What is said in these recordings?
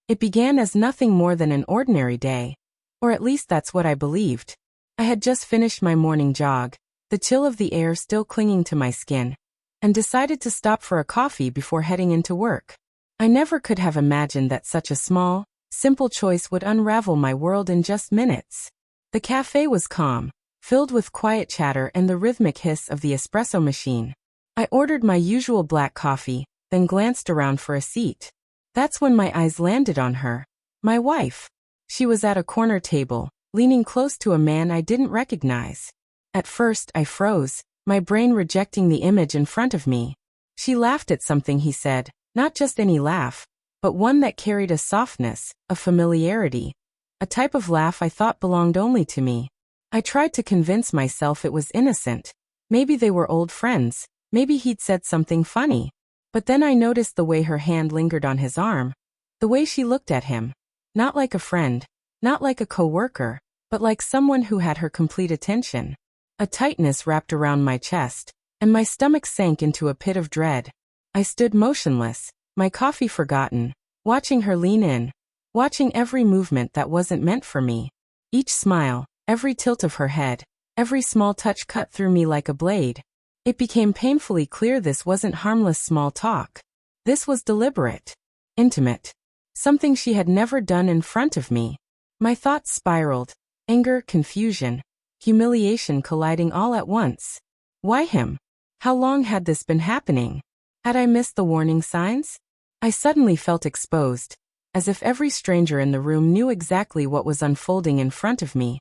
It began as nothing more than an ordinary day. Or at least that's what I believed. I had just finished my morning jog, the chill of the air still clinging to my skin, and decided to stop for a coffee before heading into work. I never could have imagined that such a small, simple choice would unravel my world in just minutes. The cafe was calm, filled with quiet chatter and the rhythmic hiss of the espresso machine. I ordered my usual black coffee, then glanced around for a seat. That's when my eyes landed on her, my wife. She was at a corner table, leaning close to a man I didn't recognize. At first, I froze, my brain rejecting the image in front of me. She laughed at something he said, not just any laugh, but one that carried a softness, a familiarity, a type of laugh I thought belonged only to me. I tried to convince myself it was innocent. Maybe they were old friends, maybe he'd said something funny. But then I noticed the way her hand lingered on his arm, the way she looked at him. Not like a friend, not like a coworker, but like someone who had her complete attention. A tightness wrapped around my chest, and my stomach sank into a pit of dread. I stood motionless, my coffee forgotten, watching her lean in, watching every movement that wasn't meant for me. Each smile, every tilt of her head, every small touch cut through me like a blade. It became painfully clear this wasn't harmless small talk. This was deliberate, intimate. Something she had never done in front of me. My thoughts spiraled, anger, confusion, humiliation colliding all at once. Why him? How long had this been happening? Had I missed the warning signs? I suddenly felt exposed, as if every stranger in the room knew exactly what was unfolding in front of me,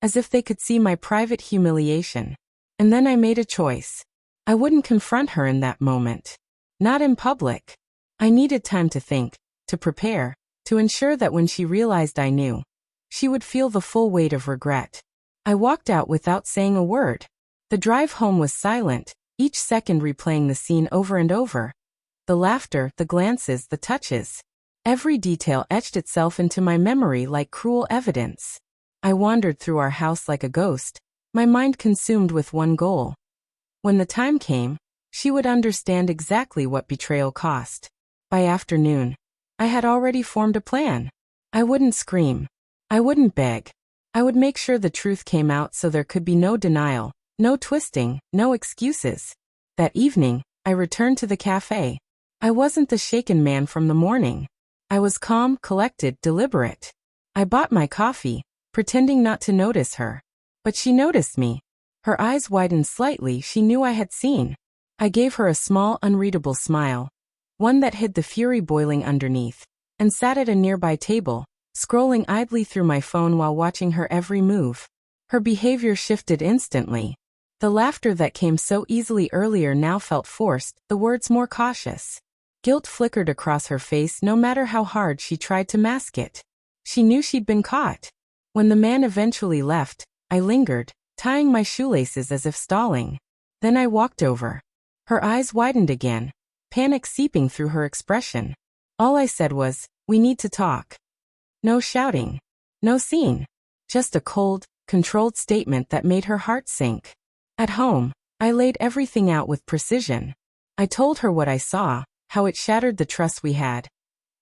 as if they could see my private humiliation. And then I made a choice. I wouldn't confront her in that moment. Not in public. I needed time to think, to prepare, to ensure that when she realized I knew, she would feel the full weight of regret. I walked out without saying a word. The drive home was silent, each second replaying the scene over and over. The laughter, the glances, the touches. Every detail etched itself into my memory like cruel evidence. I wandered through our house like a ghost, my mind consumed with one goal. When the time came, she would understand exactly what betrayal cost. By afternoon, I had already formed a plan. I wouldn't scream. I wouldn't beg. I would make sure the truth came out so there could be no denial, no twisting, no excuses. That evening, I returned to the cafe. I wasn't the shaken man from the morning. I was calm, collected, deliberate. I bought my coffee, pretending not to notice her. But she noticed me. Her eyes widened slightly. She knew I had seen. I gave her a small, unreadable smile, one that hid the fury boiling underneath, and sat at a nearby table, scrolling idly through my phone while watching her every move. Her behavior shifted instantly. The laughter that came so easily earlier now felt forced, the words more cautious. Guilt flickered across her face no matter how hard she tried to mask it. She knew she'd been caught. When the man eventually left, I lingered, tying my shoelaces as if stalling. Then I walked over. Her eyes widened again, panic seeping through her expression. All I said was, "We need to talk." No shouting. No scene. Just a cold, controlled statement that made her heart sink. At home, I laid everything out with precision. I told her what I saw, how it shattered the trust we had.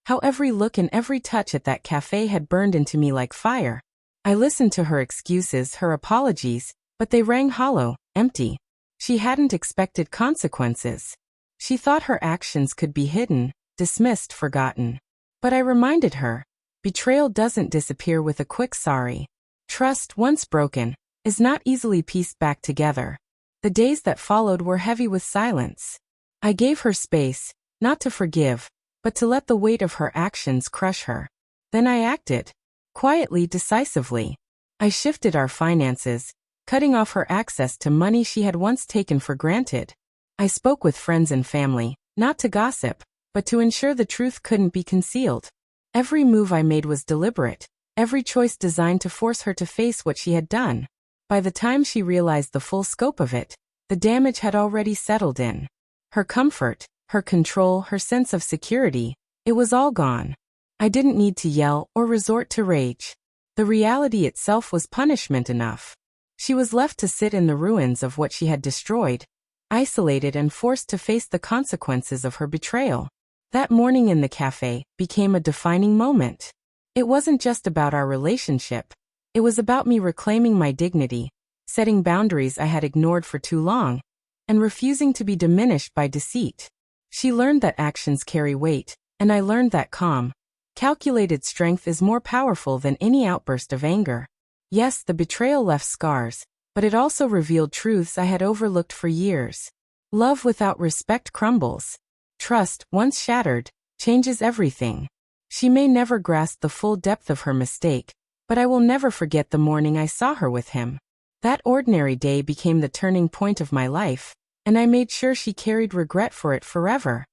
How every look and every touch at that cafe had burned into me like fire. I listened to her excuses, her apologies, but they rang hollow, empty. She hadn't expected consequences. She thought her actions could be hidden, dismissed, forgotten. But I reminded her, betrayal doesn't disappear with a quick sorry. Trust, once broken, is not easily pieced back together. The days that followed were heavy with silence. I gave her space, not to forgive, but to let the weight of her actions crush her. Then I acted. Quietly, decisively. I shifted our finances, cutting off her access to money she had once taken for granted. I spoke with friends and family, not to gossip, but to ensure the truth couldn't be concealed. Every move I made was deliberate, every choice designed to force her to face what she had done. By the time she realized the full scope of it, the damage had already settled in. Her comfort, her control, her sense of security, it was all gone. I didn't need to yell or resort to rage. The reality itself was punishment enough. She was left to sit in the ruins of what she had destroyed, isolated and forced to face the consequences of her betrayal. That morning in the cafe became a defining moment. It wasn't just about our relationship. It was about me reclaiming my dignity, setting boundaries I had ignored for too long, and refusing to be diminished by deceit. She learned that actions carry weight, and I learned that calm, calculated strength is more powerful than any outburst of anger. Yes, the betrayal left scars, but it also revealed truths I had overlooked for years. Love without respect crumbles. Trust, once shattered, changes everything. She may never grasp the full depth of her mistake, but I will never forget the morning I saw her with him. That ordinary day became the turning point of my life, and I made sure she carried regret for it forever.